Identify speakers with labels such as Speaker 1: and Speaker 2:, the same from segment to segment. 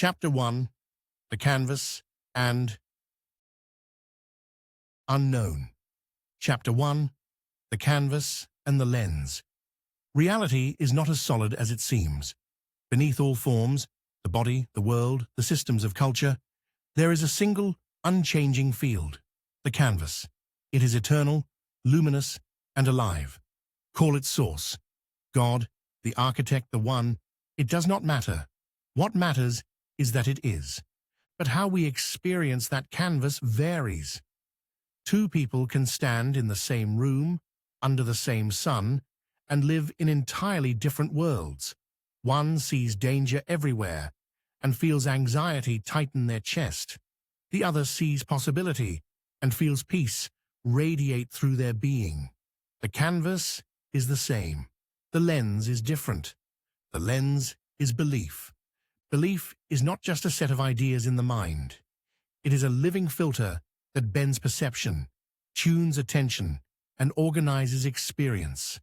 Speaker 1: Chapter 1. The Canvas and Unknown. Chapter 1. The Canvas and the Lens. Reality is not as solid as it seems. Beneath all forms, the body, the world, the systems of culture, there is a single, unchanging field, the canvas. It is eternal, luminous, and alive. Call it Source, God, the Architect, the One. It does not matter. What matters is that it is. But how we experience that canvas varies. Two people can stand in the same room, under the same sun, and live in entirely different worlds. One sees danger everywhere and feels anxiety tighten their chest. The other sees possibility and feels peace radiate through their being. The canvas is the same. The lens is different. The lens is belief. Belief is not just a set of ideas in the mind. It is a living filter that bends perception, tunes attention, and organizes experience.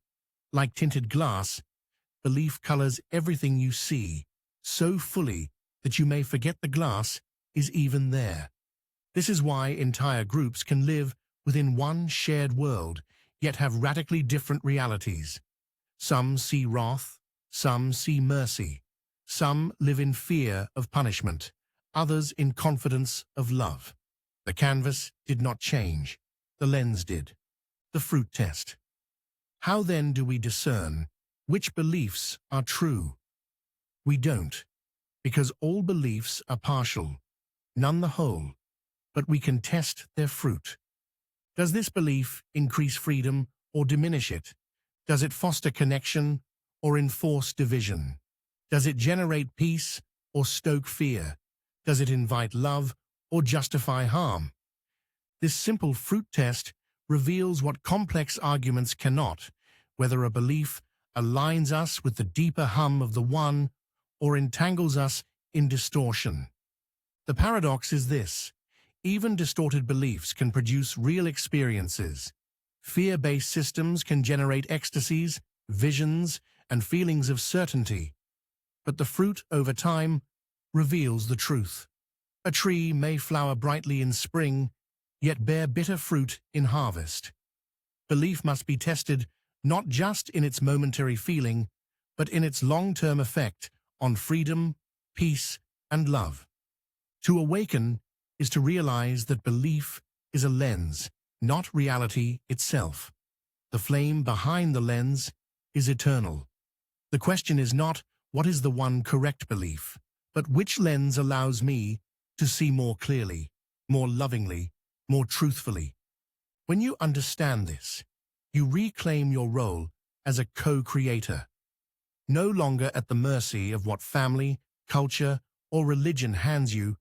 Speaker 1: Like tinted glass, belief colors everything you see so fully that you may forget the glass is even there. This is why entire groups can live within one shared world, yet have radically different realities. Some see wrath, some see mercy. Some live in fear of punishment, others in confidence of love. The canvas did not change, the lens did. The fruit test. How then do we discern which beliefs are true? We don't, because all beliefs are partial, none the whole, but we can test their fruit. Does this belief increase freedom or diminish it? Does it foster connection or enforce division? Does it generate peace or stoke fear? Does it invite love or justify harm? This simple fruit test reveals what complex arguments cannot, whether a belief aligns us with the deeper hum of the One or entangles us in distortion. The paradox is this: even distorted beliefs can produce real experiences. Fear-based systems can generate ecstasies, visions, and feelings of certainty. But the fruit, over time, reveals the truth. A tree may flower brightly in spring, yet bear bitter fruit in harvest. Belief must be tested not just in its momentary feeling, but in its long-term effect on freedom, peace, and love. To awaken is to realize that belief is a lens, not reality itself. The flame behind the lens is eternal. The question is not, what is the one correct belief, but which lens allows me to see more clearly, more lovingly, more truthfully? When you understand this, you reclaim your role as a co-creator, no longer at the mercy of what family, culture, or religion hands you.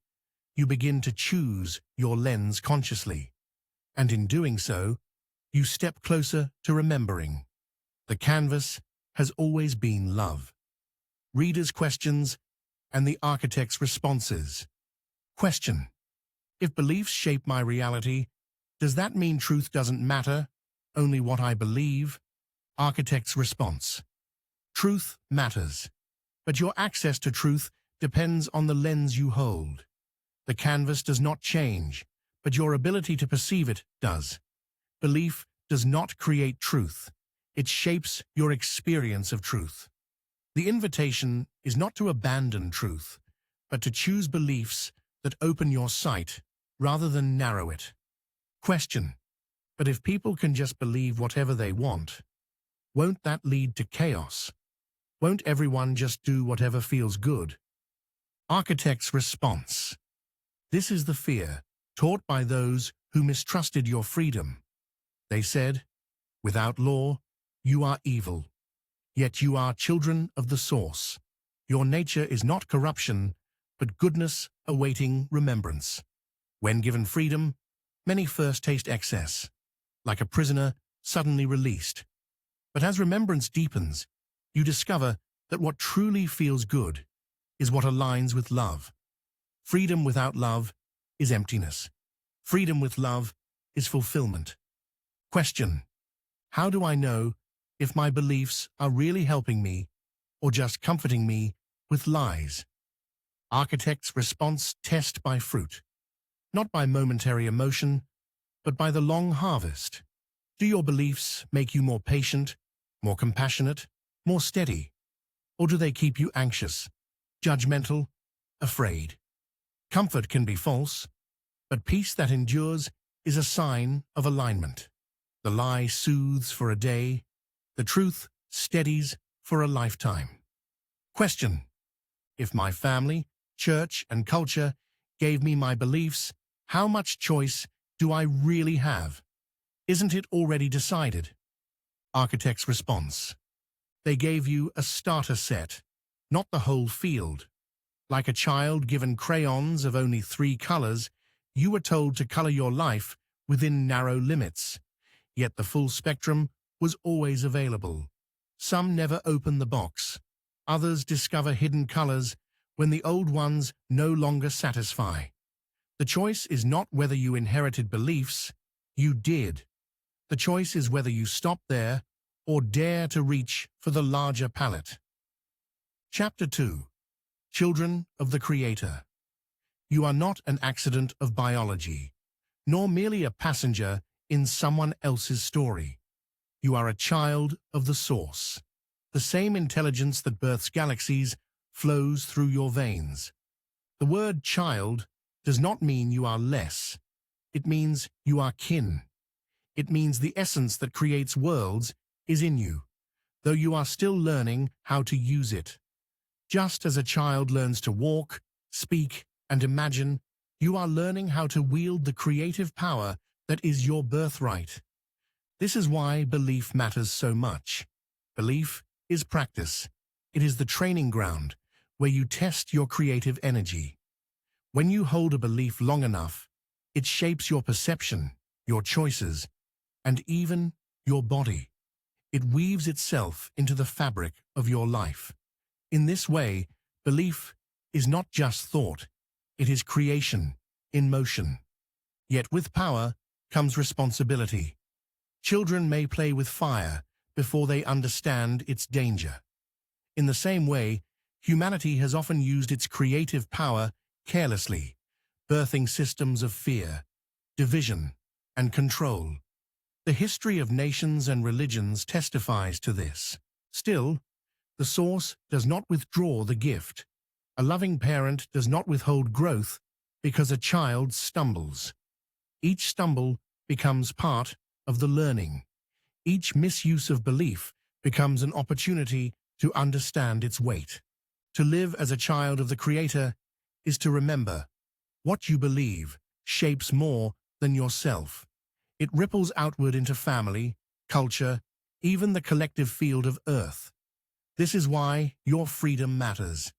Speaker 1: You begin to choose your lens consciously, and in doing so, you step closer to remembering. The canvas has always been love. Readers' questions and the architect's responses. Question: if beliefs shape my reality, does that mean truth doesn't matter, only what I believe? Architect's response: truth matters, but your access to truth depends on the lens you hold. The canvas does not change, but your ability to perceive it does. Belief does not create truth. It shapes your experience of truth. The invitation is not to abandon truth, but to choose beliefs that open your sight rather than narrow it. Question: but if people can just believe whatever they want, won't that lead to chaos? Won't everyone just do whatever feels good? Architect's response: this is the fear taught by those who mistrusted your freedom. They said, without law, you are evil. Yet you are children of the Source. Your nature is not corruption, but goodness awaiting remembrance. When given freedom, many first taste excess, like a prisoner suddenly released. But as remembrance deepens, you discover that what truly feels good is what aligns with love. Freedom without love is emptiness. Freedom with love is fulfillment. Question: how do I know if my beliefs are really helping me or just comforting me with lies? Architect's response: test by fruit, not by momentary emotion, but by the long harvest. Do your beliefs make you more patient, more compassionate, more steady? Or do they keep you anxious, judgmental, afraid? Comfort can be false, but peace that endures is a sign of alignment. The lie soothes for a day, the truth steadies for a lifetime. Question: if my family, church, and culture gave me my beliefs, how much choice do I really have? Isn't it already decided? Architect's response: they gave you a starter set, not the whole field. Like a child given crayons of only 3 colors, you were told to color your life within narrow limits. Yet the full spectrum was always available. Some never open the box. Others discover hidden colors when the old ones no longer satisfy. The choice is not whether you inherited beliefs, you did. The choice is whether you stop there or dare to reach for the larger palette. Chapter 2. Children of the Creator. You are not an accident of biology, nor merely a passenger in someone else's story. You are a child of the Source. The same intelligence that births galaxies flows through your veins. The word child does not mean you are less. It means you are kin. It means the essence that creates worlds is in you, though you are still learning how to use it. Just as a child learns to walk, speak, and imagine, you are learning how to wield the creative power that is your birthright. This is why belief matters so much. Belief is practice. It is the training ground where you test your creative energy. When you hold a belief long enough, it shapes your perception, your choices, and even your body. It weaves itself into the fabric of your life. In this way, belief is not just thought, it is creation in motion. Yet with power comes responsibility. Children may play with fire before they understand its danger. In the same way, humanity has often used its creative power carelessly, birthing systems of fear, division, and control. The history of nations and religions testifies to this. Still, the Source does not withdraw the gift. A loving parent does not withhold growth because a child stumbles. Each stumble becomes part of the learning. Each misuse of belief becomes an opportunity to understand its weight. To live as a child of the Creator is to remember, what you believe shapes more than yourself. It ripples outward into family, culture, even the collective field of Earth. This is why your freedom matters.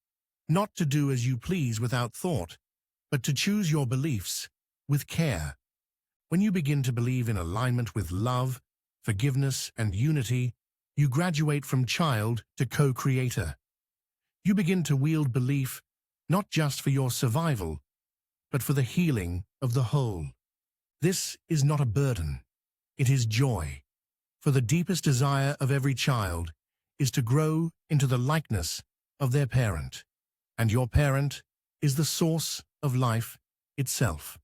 Speaker 1: Not to do as you please without thought, but to choose your beliefs with care. When you begin to believe in alignment with love, forgiveness, and unity, you graduate from child to co-creator. You begin to wield belief not just for your survival, but for the healing of the whole. This is not a burden, it is joy. For the deepest desire of every child is to grow into the likeness of their parent, and your parent is the source of life itself.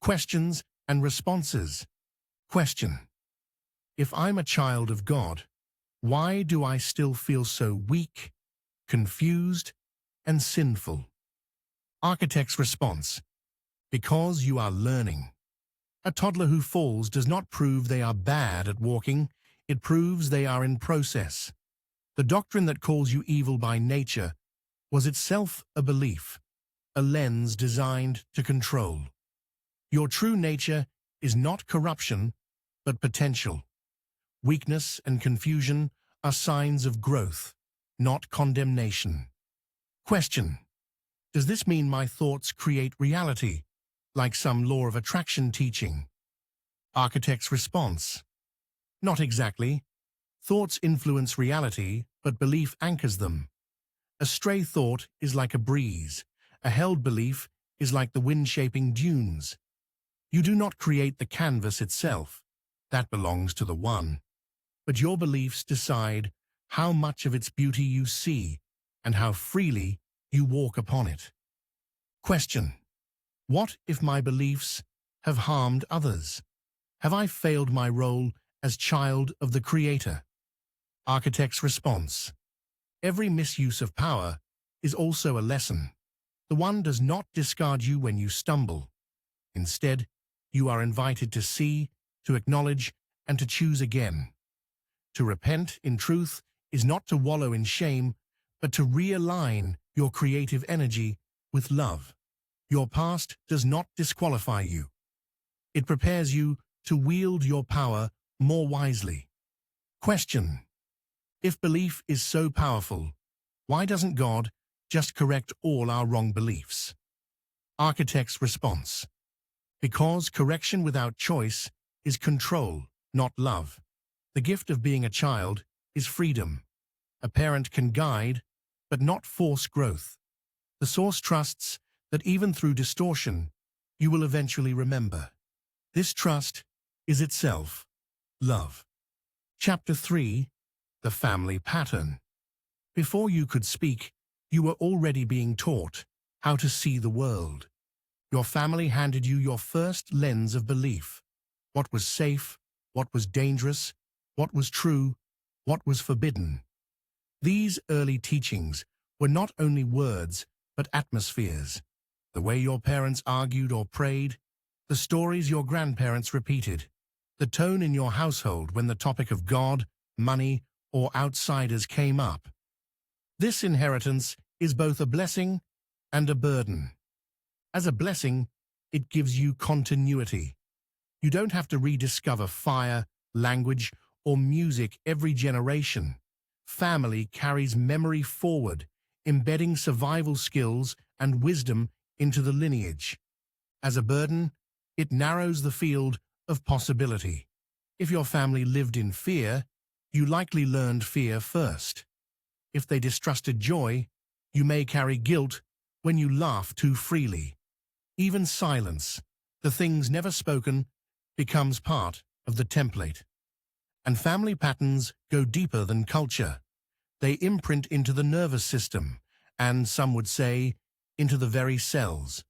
Speaker 1: Questions and responses. Question: if I'm a child of God, why do I still feel so weak, confused, and sinful? Architect's response: because you are learning. A toddler who falls does not prove they are bad at walking, it proves they are in process. The doctrine that calls you evil by nature was itself a belief, a lens designed to control. Your true nature is not corruption, but potential. Weakness and confusion are signs of growth, not condemnation. Question: does this mean my thoughts create reality, like some law of attraction teaching? Architect's response: not exactly. Thoughts influence reality, but belief anchors them. A stray thought is like a breeze. A held belief is like the wind shaping dunes. You do not create the canvas itself. That belongs to the One. But your beliefs decide how much of its beauty you see and how freely you walk upon it. Question: what if my beliefs have harmed others? Have I failed my role as child of the Creator? Architect's response: every misuse of power is also a lesson. The One does not discard you when you stumble. Instead, you are invited to see, to acknowledge, and to choose again. To repent in truth is not to wallow in shame, but to realign your creative energy with love. Your past does not disqualify you. It prepares you to wield your power more wisely. Question: if belief is so powerful, why doesn't God just correct all our wrong beliefs? Architect's response: because correction without choice is control, not love. The gift of being a child is freedom. A parent can guide, but not force growth. The source trusts that even through distortion, you will eventually remember. This trust is itself love. Chapter 3: The Family Pattern. Before you could speak, you were already being taught how to see the world. Your family handed you your first lens of belief. What was safe, what was dangerous, what was true, what was forbidden. These early teachings were not only words, but atmospheres. The way your parents argued or prayed, the stories your grandparents repeated, the tone in your household when the topic of God, money, or outsiders came up. This inheritance is both a blessing and a burden. As a blessing, it gives you continuity. You don't have to rediscover fire, language, or music every generation. Family carries memory forward, embedding survival skills and wisdom into the lineage. As a burden, it narrows the field of possibility. If your family lived in fear, you likely learned fear first. If they distrusted joy, you may carry guilt when you laugh too freely. Even silence, the things never spoken, becomes part of the template. And family patterns go deeper than culture. They imprint into the nervous system, and some would say, into the very cells.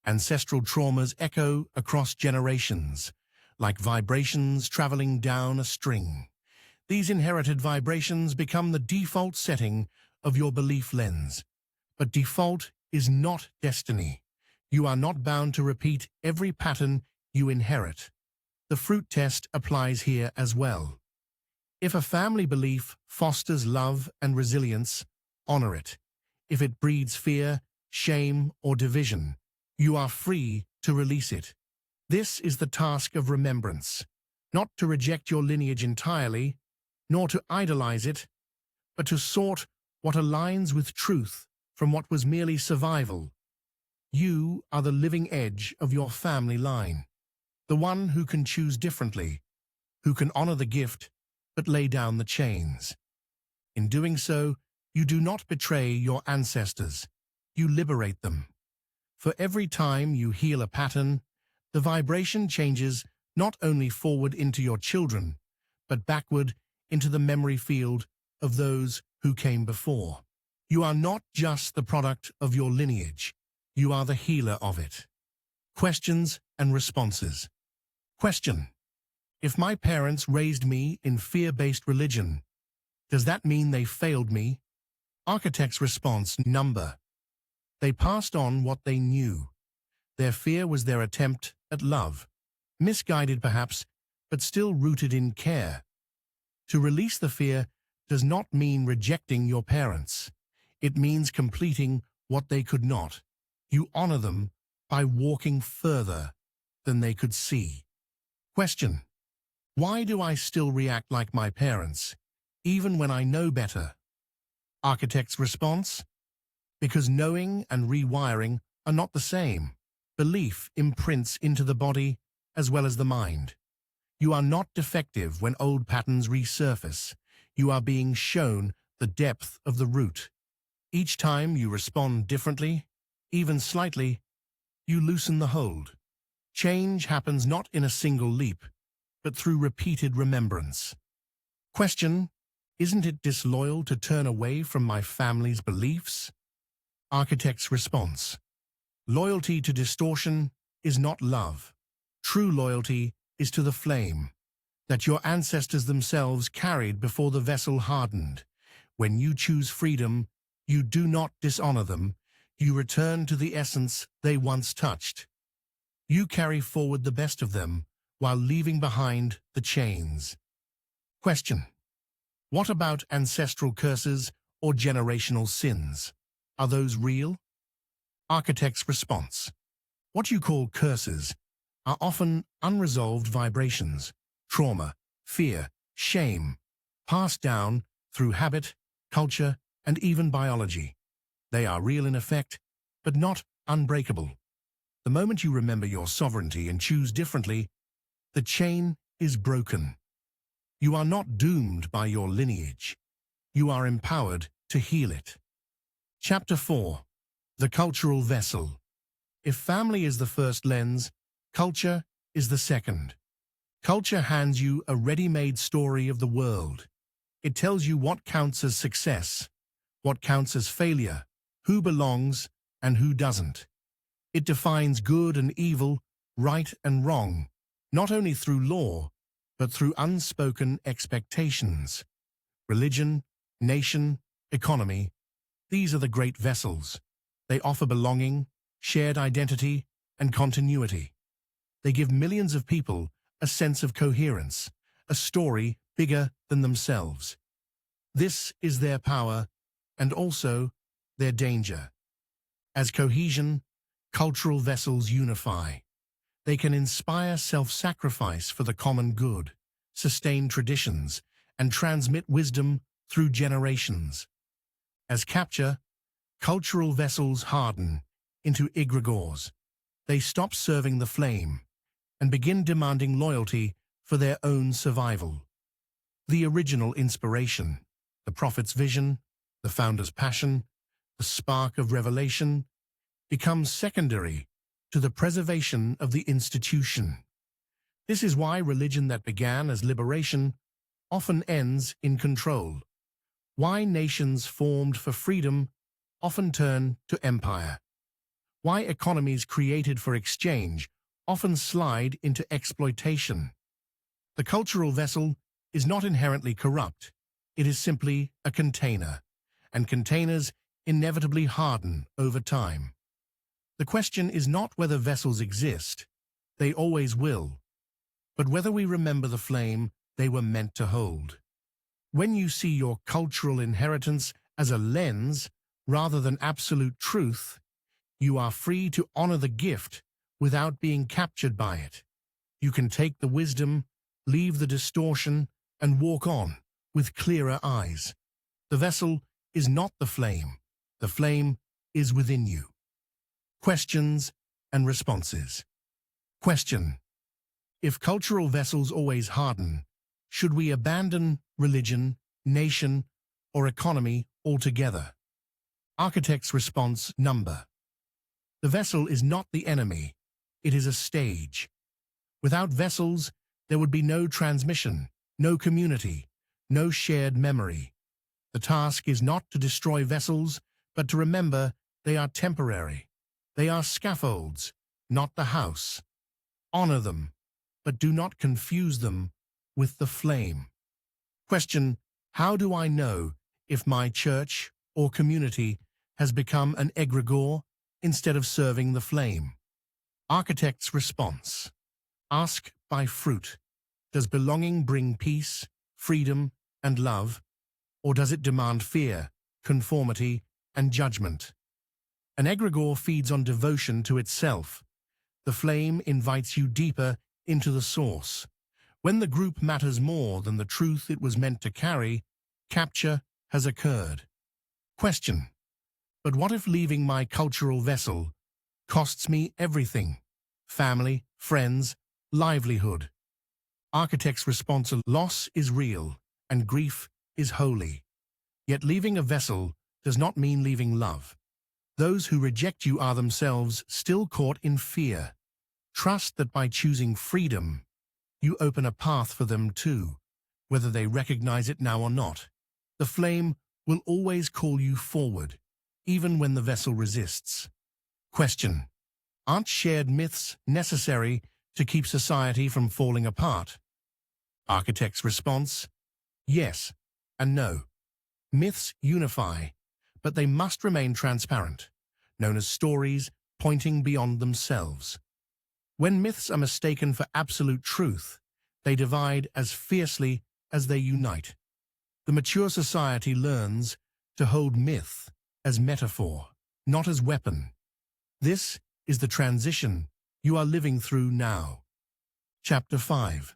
Speaker 1: Ancestral traumas echo across generations, like vibrations traveling down a string. These inherited vibrations become the default setting of your belief lens. But default is not destiny. You are not bound to repeat every pattern you inherit. The fruit test applies here as well. If a family belief fosters love and resilience, honor it. If it breeds fear, shame, or division, you are free to release it. This is the task of remembrance, not to reject your lineage entirely, nor to idolize it, but to sort what aligns with truth from what was merely survival. You are the living edge of your family line, the one who can choose differently, who can honor the gift but lay down the chains. In doing so, you do not betray your ancestors, you liberate them. For every time you heal a pattern, the vibration changes not only forward into your children, but backward into the memory field of those who came before. You are not just the product of your lineage, you are the healer of it. Questions and responses. Question: if my parents raised me in fear-based religion, does that mean they failed me? Architect's response: number. They passed on what they knew. Their fear was their attempt at love, misguided perhaps, but still rooted in care. To release the fear does not mean rejecting your parents. It means completing what they could not. You honor them by walking further than they could see. Question: why do I still react like my parents, even when I know better? Architect's response: because knowing and rewiring are not the same. Belief imprints into the body as well as the mind. You are not defective when old patterns resurface. You are being shown the depth of the root. Each time you respond differently, even slightly, you loosen the hold. Change happens not in a single leap, but through repeated remembrance. Question: isn't it disloyal to turn away from my family's beliefs? Architect's response: Loyalty to distortion is not love. True loyalty is to the flame that your ancestors themselves carried before the vessel hardened. When you choose freedom, you do not dishonor them. You return to the essence they once touched. You carry forward the best of them while leaving behind the chains. Question: what about ancestral curses or generational sins? Are those real? Architect's response: what you call curses are often unresolved vibrations, trauma, fear, shame, passed down through habit, culture, and even biology. They are real in effect, but not unbreakable. The moment you remember your sovereignty and choose differently, the chain is broken. You are not doomed by your lineage. You are empowered to heal it. Chapter 4. The Cultural Vessel. If family is the first lens, culture is the second. Culture hands you a ready-made story of the world. It tells you what counts as success, what counts as failure, who belongs and who doesn't. It defines good and evil, right and wrong, not only through law, but through unspoken expectations. Religion, nation, economy, these are the great vessels. They offer belonging, shared identity, and continuity. They give millions of people a sense of coherence, a story bigger than themselves. This is their power and also their danger. As cohesion, cultural vessels unify. They can inspire self-sacrifice for the common good, sustain traditions, and transmit wisdom through generations. As capture, cultural vessels harden into egregores. They stop serving the flame and begin demanding loyalty for their own survival. The original inspiration, the prophet's vision, the founder's passion, the spark of revelation, becomes secondary to the preservation of the institution. This is why religion that began as liberation often ends in control. Why nations formed for freedom often turn to empire. Why economies created for exchange often slide into exploitation. The cultural vessel is not inherently corrupt. It is simply a container, and containers inevitably harden over time. The question is not whether vessels exist, they always will, but whether we remember the flame they were meant to hold. When you see your cultural inheritance as a lens rather than absolute truth, you are free to honor the gift without being captured by it. You can take the wisdom, leave the distortion, and walk on with clearer eyes. The vessel is not the flame is within you. Questions and responses. Question: if cultural vessels always harden, should we abandon religion, nation, or economy altogether? Architect's response number. The vessel is not the enemy, it is a stage. Without vessels, there would be no transmission, no community, no shared memory. The task is not to destroy vessels, but to remember they are temporary. They are scaffolds, not the house. Honor them, but do not confuse them with the flame. Question: how do I know if my church or community has become an egregore instead of serving the flame? Architect's response. Ask by fruit. Does belonging bring peace, freedom, and love, or does it demand fear, conformity, and judgment? An egregore feeds on devotion to itself. The flame invites you deeper into the source. When the group matters more than the truth it was meant to carry, capture has occurred. Question: but what if leaving my cultural vessel costs me everything? Family, friends, livelihood. Architect's response: loss is real and grief is holy. Yet leaving a vessel does not mean leaving love. Those who reject you are themselves still caught in fear. Trust that by choosing freedom, you open a path for them too, whether they recognize it now or not. The flame will always call you forward, even when the vessel resists. Question: Aren't shared myths necessary to keep society from falling apart? Architect's response: yes and no. Myths unify, but they must remain transparent, known as stories pointing beyond themselves. When myths are mistaken for absolute truth, they divide as fiercely as they unite. The mature society learns to hold myth as metaphor, not as weapon. This is the transition you are living through now. Chapter 5: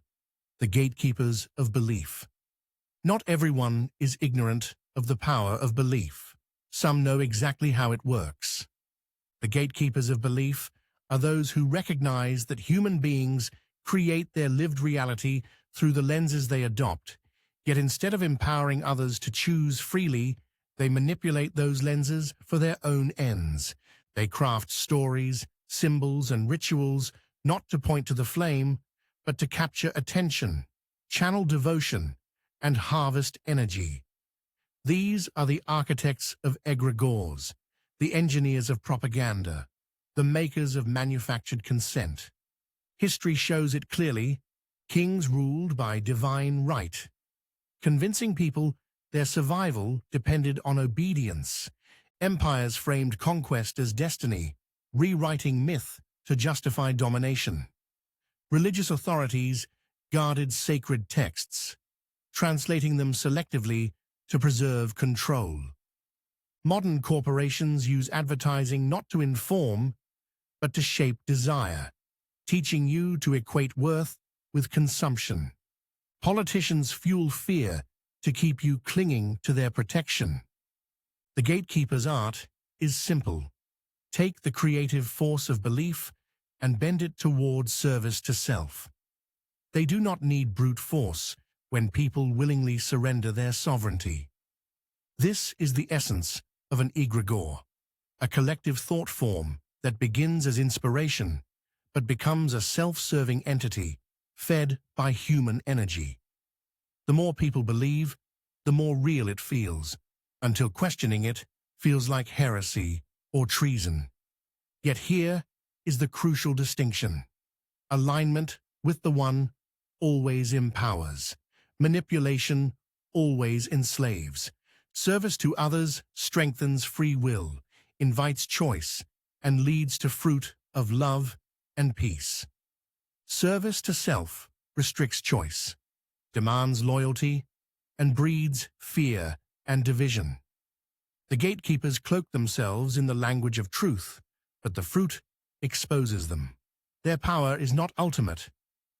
Speaker 1: The Gatekeepers of Belief. Not everyone is ignorant of the power of belief. Some know exactly how it works. The gatekeepers of belief are those who recognize that human beings create their lived reality through the lenses they adopt, yet instead of empowering others to choose freely, they manipulate those lenses for their own ends. They craft stories, symbols, and rituals not to point to the flame, but to capture attention, channel devotion, and harvest energy. These are the architects of egregores, the engineers of propaganda, the makers of manufactured consent. History shows it clearly. Kings ruled by divine right, convincing people their survival depended on obedience. Empires framed conquest as destiny, rewriting myth to justify domination. Religious authorities guarded sacred texts, translating them selectively to preserve control. Modern corporations use advertising not to inform, but to shape desire, teaching you to equate worth with consumption. Politicians fuel fear to keep you clinging to their protection. The gatekeeper's art is simple. Take the creative force of belief and bend it towards service to self. They do not need brute force when people willingly surrender their sovereignty. This is the essence of an egregore, a collective thought form that begins as inspiration but becomes a self-serving entity fed by human energy. The more people believe, the more real it feels, until questioning it feels like heresy or treason. Yet here is the crucial distinction. Alignment with the One always empowers. Manipulation always enslaves. Service to others strengthens free will, invites choice, and leads to fruit of love and peace. Service to self restricts choice, demands loyalty, and breeds fear and division. The gatekeepers cloak themselves in the language of truth, but the fruit exposes them. Their power is not ultimate.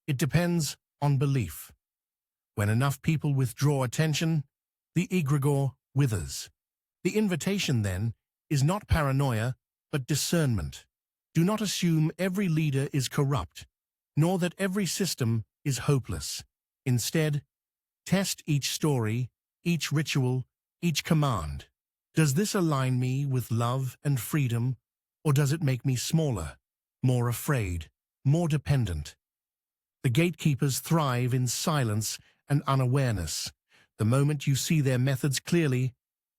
Speaker 1: It depends on belief. When enough people withdraw attention, the egregore withers. The invitation, then, is not paranoia, but discernment. Do not assume every leader is corrupt, nor that every system is hopeless. Instead, test each story, each ritual, each command. Does this align me with love and freedom, or does it make me smaller, more afraid, more dependent? The gatekeepers thrive in silence and unawareness. The moment you see their methods clearly,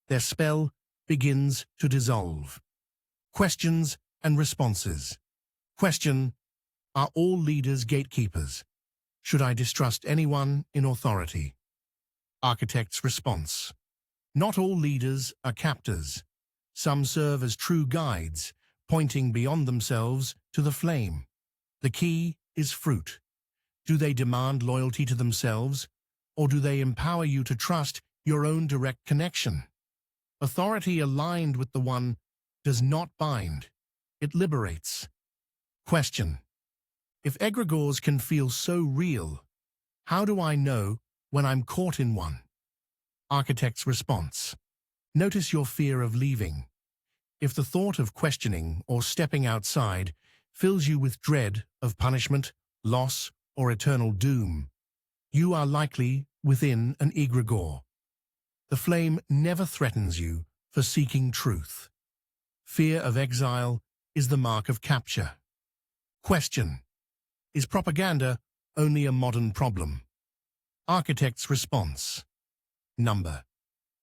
Speaker 1: their spell begins to dissolve. Questions and responses. Question: are all leaders gatekeepers? Should I distrust anyone in authority? Architect's response: not all leaders are captors. Some serve as true guides, pointing beyond themselves to the flame. The key is fruit. Do they demand loyalty to themselves, or do they empower you to trust your own direct connection? Authority aligned with the One does not bind. It liberates. Question: if egregores can feel so real, how do I know when I'm caught in one? Architect's response: notice your fear of leaving. If the thought of questioning or stepping outside fills you with dread of punishment, loss, or eternal doom, you are likely within an egregore. The flame never threatens you for seeking truth. Fear of exile is the mark of capture. Question: is propaganda only a modern problem? Architect's response: number.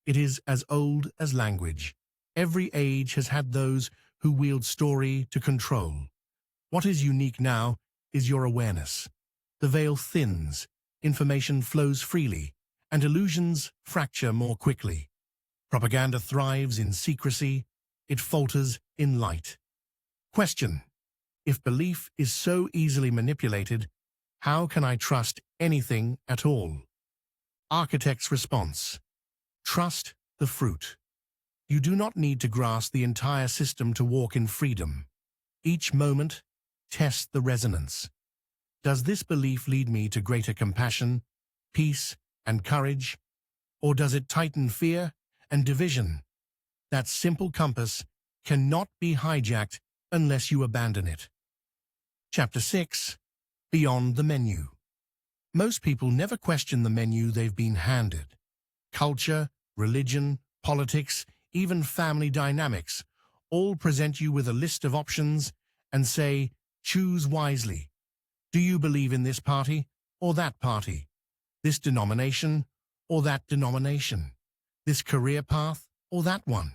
Speaker 1: It is as old as language. Every age has had those who wield story to control. What is unique now is your awareness. The veil thins, information flows freely, and illusions fracture more quickly. Propaganda thrives in secrecy, it falters in light. Question: if belief is so easily manipulated, how can I trust anything at all? Architect's response: trust the fruit. You do not need to grasp the entire system to walk in freedom. Each moment, test the resonance. Does this belief lead me to greater compassion, peace, and courage? Or does it tighten fear and division? That simple compass cannot be hijacked unless you abandon it. Chapter 6: Beyond the Menu. Most people never question the menu they've been handed. Culture, religion, politics, even family dynamics all present you with a list of options and say, choose wisely. Do you believe in this party or that party? This denomination or that denomination? This career path or that one?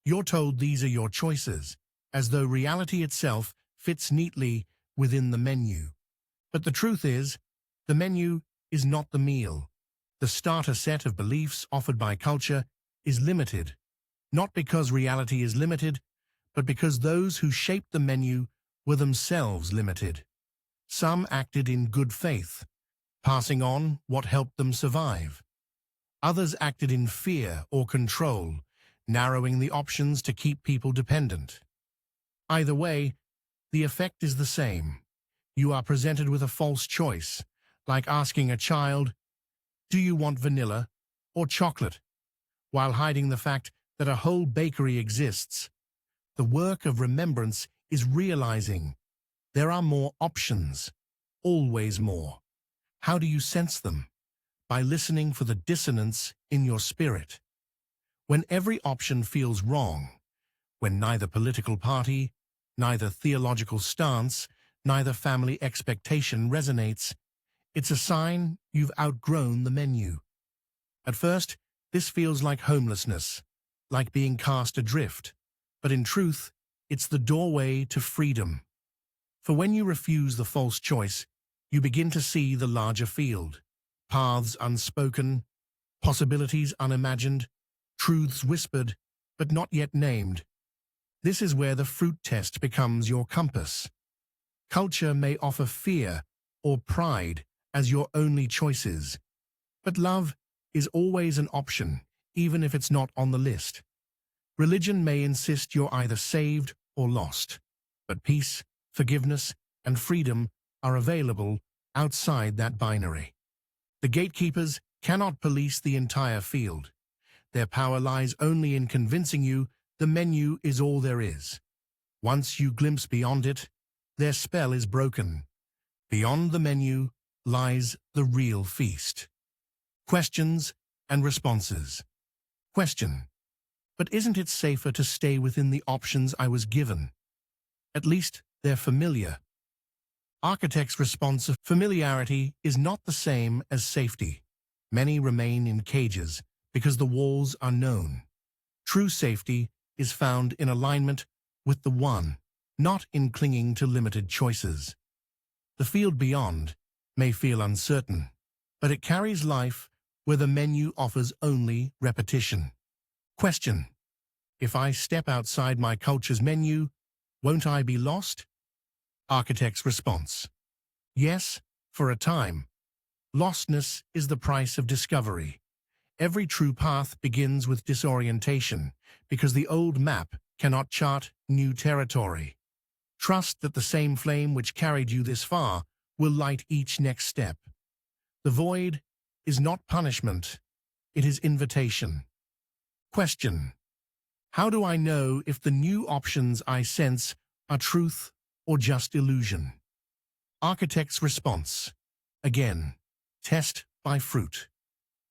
Speaker 1: You're told these are your choices, as though reality itself fits neatly within the menu. But the truth is, the menu is not the meal. The starter set of beliefs offered by culture is limited, not because reality is limited, but because those who shaped the menu were themselves limited. Some acted in good faith, passing on what helped them survive. Others acted in fear or control, narrowing the options to keep people dependent. Either way, the effect is the same. You are presented with a false choice, like asking a child, do you want vanilla or chocolate? While hiding the fact that a whole bakery exists. The work of remembrance is realizing there are more options, always more. How do you sense them? By listening for the dissonance in your spirit. When every option feels wrong, when neither political party, neither theological stance, neither family expectation resonates, it's a sign you've outgrown the menu. At first, this feels like homelessness, like being cast adrift, but in truth, it's the doorway to freedom. For when you refuse the false choice, you begin to see the larger field, paths unspoken, possibilities unimagined, truths whispered, but not yet named. This is where the fruit test becomes your compass. Culture may offer fear or pride as your only choices, but love is always an option, even if it's not on the list. Religion may insist you're either saved or lost, but peace, forgiveness, and freedom are available outside that binary. The gatekeepers cannot police the entire field. Their power lies only in convincing you the menu is all there is. Once you glimpse beyond it, their spell is broken. Beyond the menu lies the real feast. Questions and responses. Question: but isn't it safer to stay within the options I was given? At least they're familiar. Architect's response: familiarity is not the same as safety. Many remain in cages because the walls are known. True safety is found in alignment with the one, not in clinging to limited choices. The field beyond may feel uncertain, but it carries life where the menu offers only repetition. Question: if I step outside my culture's menu, won't I be lost? Architect's response: yes, for a time. Lostness is the price of discovery. Every true path begins with disorientation, because the old map cannot chart new territory. Trust that the same flame which carried you this far will light each next step. The void is not punishment, it is invitation. Question: how do I know if the new options I sense are truth or just illusion? Architect's response: again, test by fruit.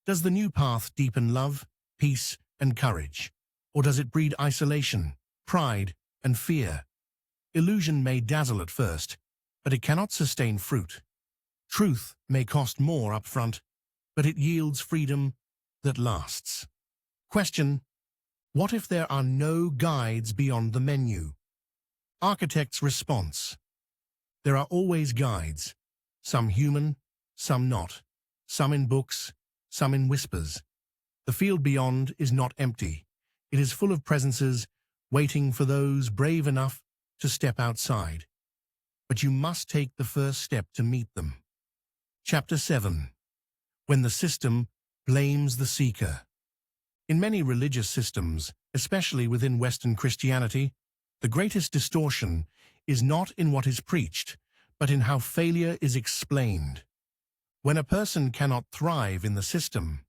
Speaker 1: Does the new path deepen love, peace, and courage? Or does it breed isolation, pride, and fear? Illusion may dazzle at first, but it cannot sustain fruit. Truth may cost more up front, but it yields freedom that lasts. Question: what if there are no guides beyond the menu? Architect's response: There are always guides, some human, some not, some in books, some in whispers. The field beyond is not empty. It is full of presences waiting for those brave enough to step outside. But you must take the first step to meet them. Chapter 7. When the system blames the seeker. In many religious systems, especially within Western Christianity, the greatest distortion is not in what is preached, but in how failure is explained. When a person cannot thrive in the system,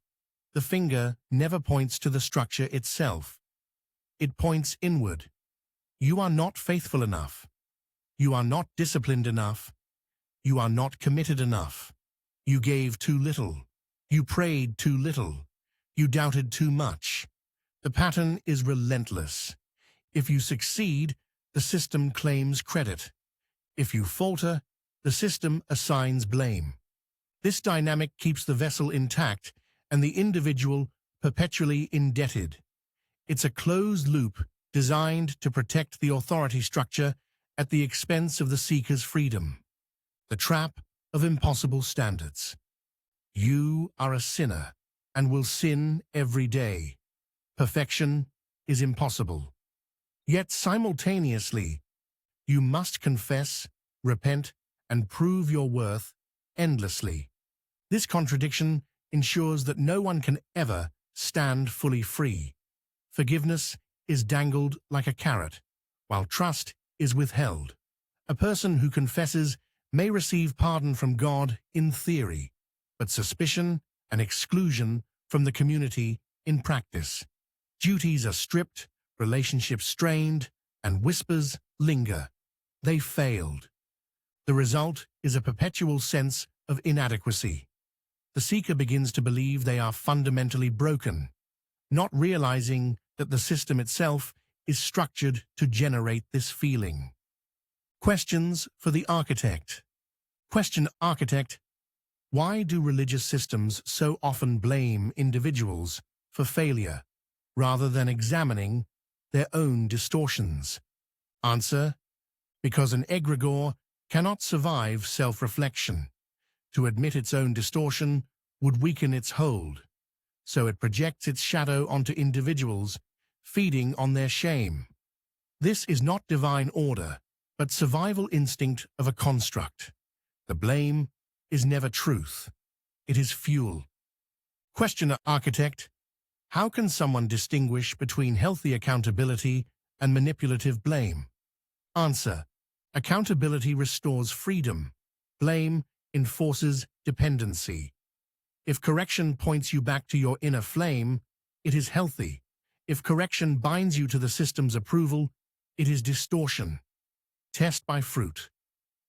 Speaker 1: the finger never points to the structure itself. It points inward. You are not faithful enough. You are not disciplined enough. You are not committed enough. You gave too little. You prayed too little. You doubted too much. The pattern is relentless. If you succeed, the system claims credit. If you falter, the system assigns blame. This dynamic keeps the vessel intact and the individual perpetually indebted. It's a closed loop designed to protect the authority structure at the expense of the seeker's freedom. The trap of impossible standards. You are a sinner and will sin every day. Perfection is impossible. Yet simultaneously, you must confess, repent, and prove your worth endlessly. This contradiction ensures that no one can ever stand fully free. Forgiveness is dangled like a carrot, while trust is withheld. A person who confesses may receive pardon from God in theory, but suspicion and exclusion from the community in practice. Duties are stripped, relationships strained, and whispers linger. They failed. The result is a perpetual sense of inadequacy. The seeker begins to believe they are fundamentally broken, not realizing that the system itself is structured to generate this feeling. Questions for the architect. Question architect: why do religious systems so often blame individuals for failure, rather than examining their own distortions? Answer: because an egregore cannot survive self-reflection. To admit its own distortion would weaken its hold, so it projects its shadow onto individuals, feeding on their shame. This is not divine order, but survival instinct of a construct. The blame is never truth. It is fuel. Questioner architect: how can someone distinguish between healthy accountability and manipulative blame? Answer: accountability restores freedom. Blame enforces dependency. If correction points you back to your inner flame, it is healthy. If correction binds you to the system's approval, it is distortion. Test by fruit.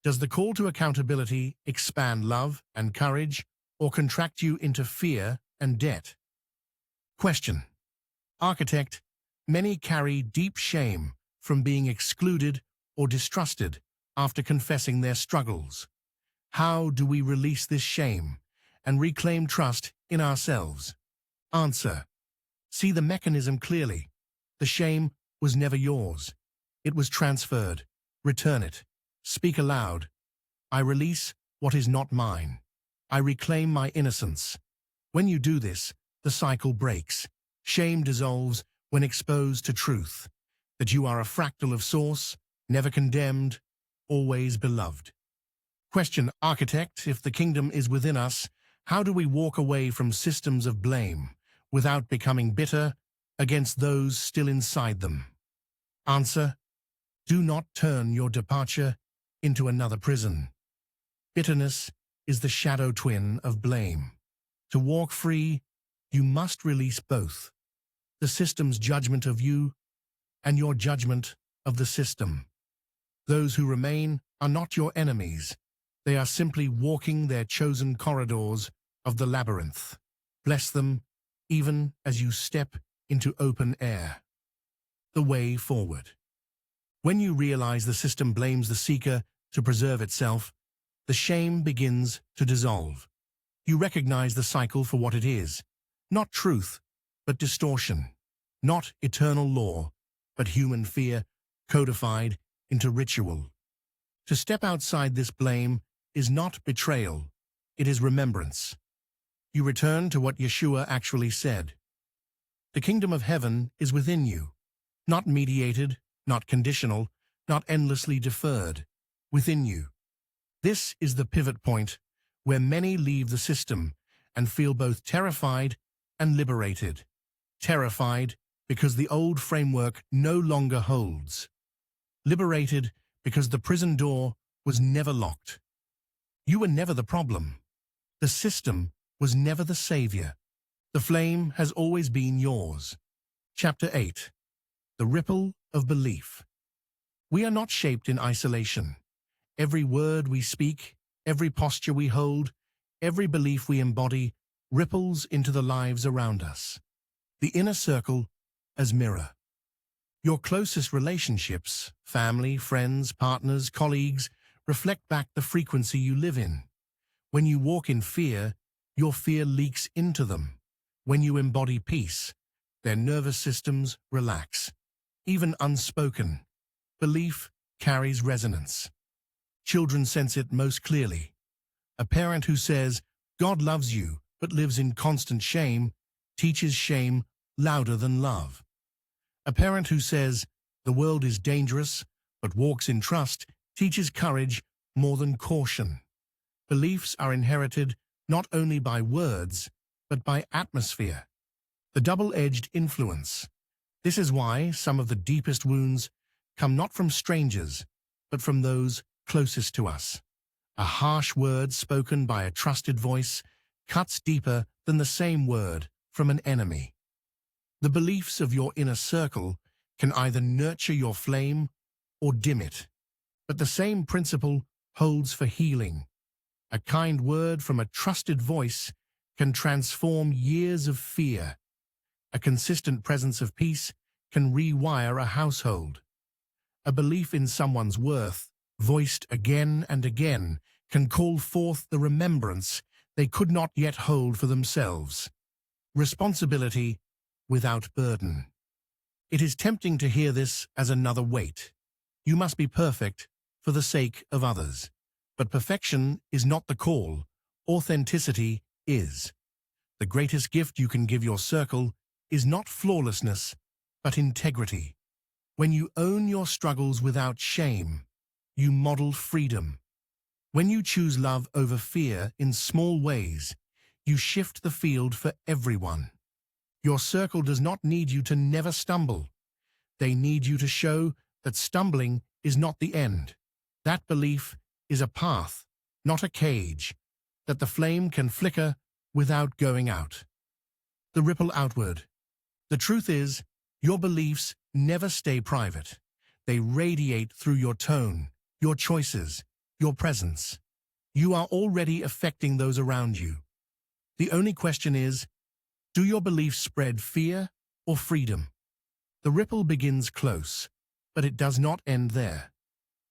Speaker 1: Does the call to accountability expand love and courage, or contract you into fear and debt? Question. Architect: many carry deep shame from being excluded or distrusted after confessing their struggles. How do we release this shame and reclaim trust in ourselves? Answer: see the mechanism clearly. The shame was never yours. It was transferred. Return it. Speak aloud. I release what is not mine. I reclaim my innocence. When you do this, the cycle breaks. Shame dissolves when exposed to truth, that you are a fractal of source, never condemned, always beloved. Question architect: if the kingdom is within us, how do we walk away from systems of blame without becoming bitter against those still inside them? Answer: do not turn your departure into another prison. Bitterness is the shadow twin of blame. To walk free, you must release both: the system's judgment of you and your judgment of the system. Those who remain are not your enemies. They are simply walking their chosen corridors of the labyrinth. Bless them, even as you step into open air. The way forward. When you realize the system blames the seeker to preserve itself, the shame begins to dissolve. You recognize the cycle for what it is: not truth, but distortion; not eternal law, but human fear codified into ritual. To step outside this blame is not betrayal, it is remembrance. You return to what Yeshua actually said. The kingdom of heaven is within you, not mediated, not conditional, not endlessly deferred, within you. This is the pivot point where many leave the system and feel both terrified and liberated. Terrified because the old framework no longer holds. Liberated because the prison door was never locked. You were never the problem. The system was never the savior. The flame has always been yours. Chapter 8. The Ripple of Belief. We are not shaped in isolation. Every word we speak, every posture we hold, every belief we embody ripples into the lives around us. The inner circle as mirror. Your closest relationships, family, friends, partners, colleagues, reflect back the frequency you live in. When you walk in fear, your fear leaks into them. When you embody peace, their nervous systems relax. Even unspoken, belief carries resonance. Children sense it most clearly. A parent who says, "God loves you," but lives in constant shame, teaches shame louder than love. A parent who says, "The world is dangerous," but walks in trust, teaches courage more than caution. Beliefs are inherited not only by words, but by atmosphere. The double-edged influence. This is why some of the deepest wounds come not from strangers, but from those closest to us. A harsh word spoken by a trusted voice cuts deeper than the same word from an enemy. The beliefs of your inner circle can either nurture your flame or dim it. But the same principle holds for healing. A kind word from a trusted voice can transform years of fear. A consistent presence of peace can rewire a household. A belief in someone's worth, voiced again and again, can call forth the remembrance they could not yet hold for themselves. Responsibility without burden. It is tempting to hear this as another weight. You must be perfect for the sake of others. But perfection is not the call. Authenticity is. The greatest gift you can give your circle is not flawlessness, but integrity. When you own your struggles without shame, you model freedom. When you choose love over fear in small ways, you shift the field for everyone. Your circle does not need you to never stumble. They need you to show that stumbling is not the end. That belief is a path, not a cage, that the flame can flicker without going out. The ripple outward. The truth is, your beliefs never stay private. They radiate through your tone, your choices, your presence. You are already affecting those around you. The only question is, do your beliefs spread fear or freedom? The ripple begins close, but it does not end there.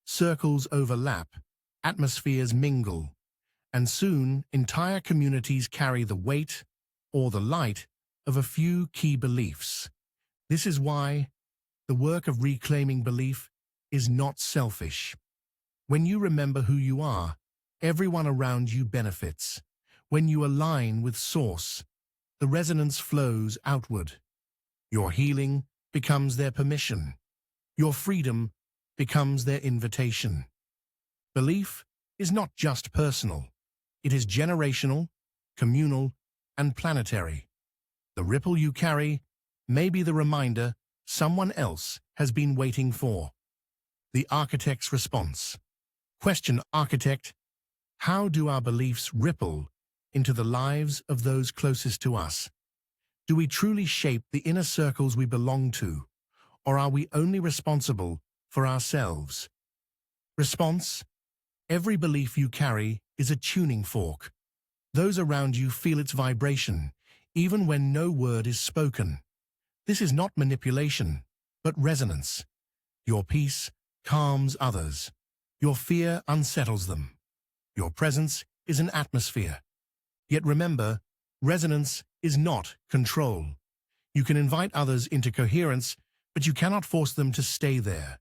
Speaker 1: Circles overlap, atmospheres mingle, and soon entire communities carry the weight or the light of a few key beliefs. This is why the work of reclaiming belief is not selfish. When you remember who you are, everyone around you benefits. When you align with Source, the resonance flows outward. Your healing becomes their permission. Your freedom becomes their invitation. Belief is not just personal. It is generational, communal, and planetary. The ripple you carry may be the reminder someone else has been waiting for. The architect's response. Question, architect: how do our beliefs ripple into the lives of those closest to us? Do we truly shape the inner circles we belong to, or are we only responsible for ourselves? Response: every belief you carry is a tuning fork. Those around you feel its vibration, even when no word is spoken. This is not manipulation, but resonance. Your peace calms others. Your fear unsettles them. Your presence is an atmosphere. Yet remember, resonance is not control. You can invite others into coherence, but you cannot force them to stay there.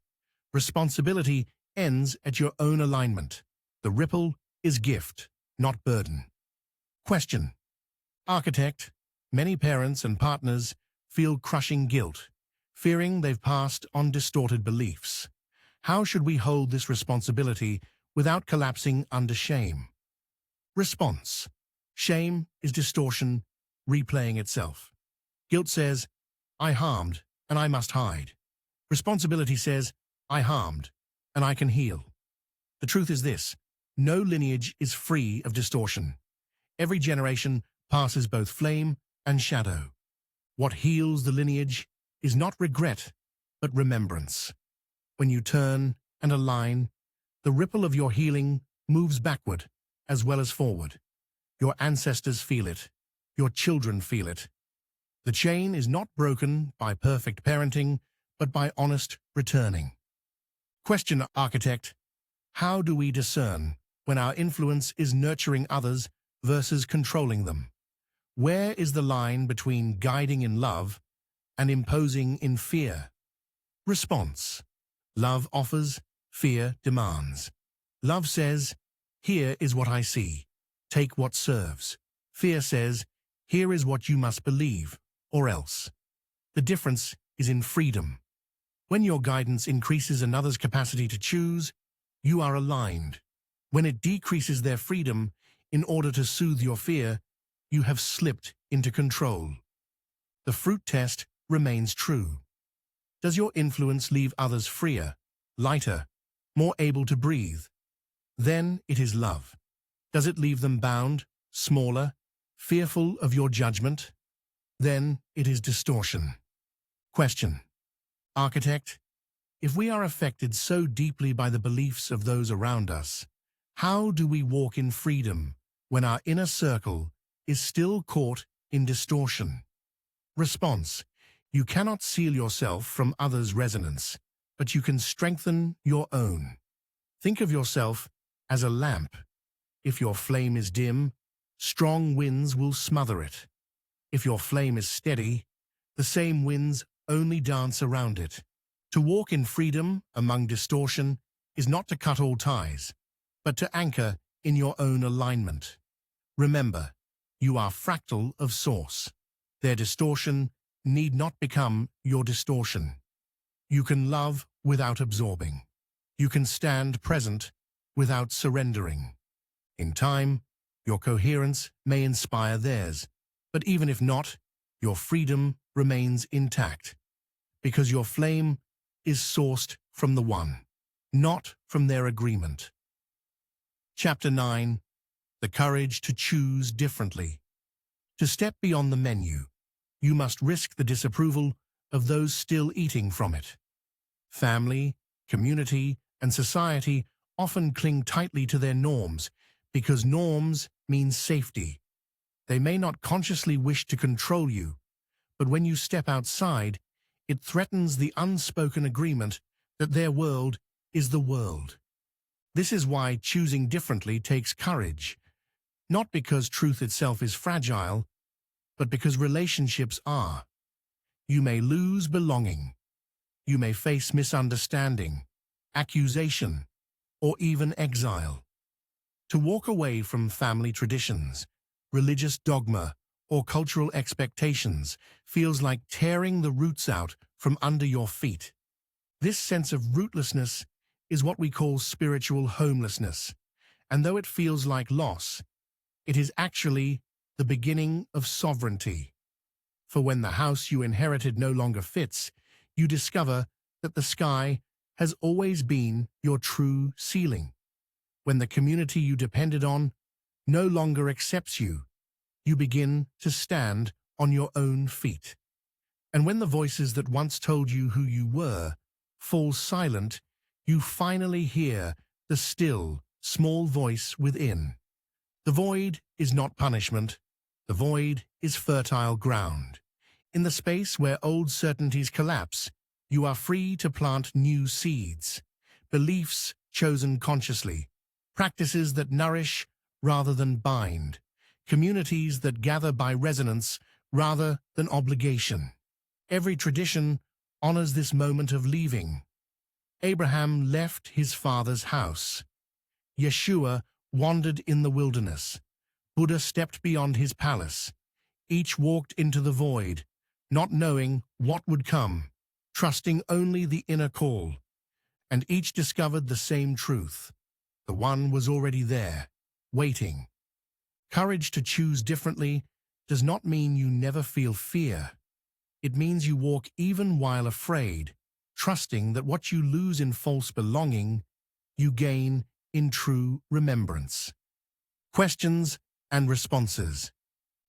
Speaker 1: Responsibility ends at your own alignment. The ripple is gift, not burden. Question. Architect, many parents and partners feel crushing guilt, fearing they've passed on distorted beliefs. How should we hold this responsibility without collapsing under shame? Response. Shame is distortion replaying itself. Guilt says, I harmed and I must hide. Responsibility says, I harmed and I can heal. The truth is this: no lineage is free of distortion. Every generation passes both flame and shadow. What heals the lineage is not regret, but remembrance. When you turn and align, the ripple of your healing moves backward as well as forward. Your ancestors feel it. Your children feel it. The chain is not broken by perfect parenting, but by honest returning. Question, architect. How do we discern when our influence is nurturing others versus controlling them? Where is the line between guiding in love and imposing in fear? Response. Love offers, fear demands. Love says, here is what I see. Take what serves. Fear says, here is what you must believe, or else. The difference is in freedom. When your guidance increases another's capacity to choose, you are aligned. When it decreases their freedom in order to soothe your fear, you have slipped into control. The fruit test remains true. Does your influence leave others freer, lighter, more able to breathe? Then it is love. Does it leave them bound, smaller, fearful of your judgment? Then it is distortion. Question. Architect, if we are affected so deeply by the beliefs of those around us, how do we walk in freedom when our inner circle is still caught in distortion? Response. You cannot seal yourself from others' resonance, but you can strengthen your own. Think of yourself as a lamp. If your flame is dim, strong winds will smother it. If your flame is steady, the same winds only dance around it. To walk in freedom among distortion is not to cut all ties, but to anchor in your own alignment. Remember, you are fractal of source. Their distortion need not become your distortion. You can love without absorbing. You can stand present without surrendering. In time, your coherence may inspire theirs, but even if not, your freedom remains intact, because your flame is sourced from the One, not from their agreement. Chapter 9. The courage to choose differently. To step beyond the menu, you must risk the disapproval of those still eating from it. Family, community, and society often cling tightly to their norms because norms mean safety. They may not consciously wish to control you, but when you step outside, it threatens the unspoken agreement that their world is the world. This is why choosing differently takes courage, not because truth itself is fragile, but because relationships are. You may lose belonging. You may face misunderstanding, accusation, or even exile. To walk away from family traditions, religious dogma, or cultural expectations feels like tearing the roots out from under your feet. This sense of rootlessness is what we call spiritual homelessness, and though it feels like loss, it is actually the beginning of sovereignty. For when the house you inherited no longer fits, you discover that the sky has always been your true ceiling. When the community you depended on no longer accepts you, you begin to stand on your own feet. And when the voices that once told you who you were fall silent, you finally hear the still, small voice within. The void is not punishment. The void is fertile ground. In the space where old certainties collapse, you are free to plant new seeds, beliefs chosen consciously, practices that nourish rather than bind, communities that gather by resonance rather than obligation. Every tradition honors this moment of leaving. Abraham left his father's house. Yeshua wandered in the wilderness. Buddha stepped beyond his palace. Each walked into the void, not knowing what would come, trusting only the inner call. And each discovered the same truth. The one was already there, waiting. Courage to choose differently does not mean you never feel fear. It means you walk even while afraid, trusting that what you lose in false belonging, you gain in true remembrance. Questions and responses.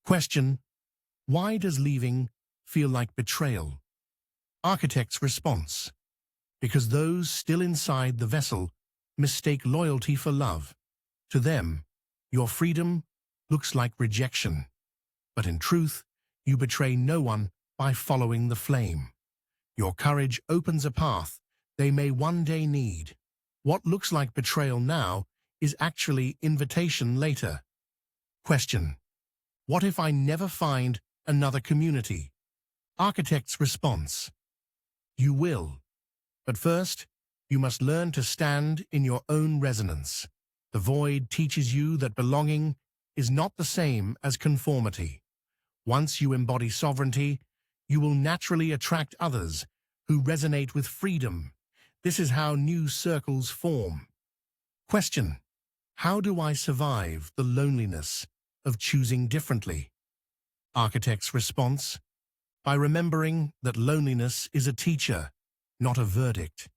Speaker 1: Question: why does leaving feel like betrayal? Architect's response: because those still inside the vessel mistake loyalty for love. To them, your freedom looks like rejection. But in truth, you betray no one by following the flame. Your courage opens a path they may one day need. What looks like betrayal now is actually invitation later. Question: what if I never find another community? Architect's response: you will. But first, you must learn to stand in your own resonance. The void teaches you that belonging is not the same as conformity. Once you embody sovereignty, you will naturally attract others who resonate with freedom. This is how new circles form. Question: how do I survive the loneliness of choosing differently? Architect's response: by remembering that loneliness is a teacher, not a verdict.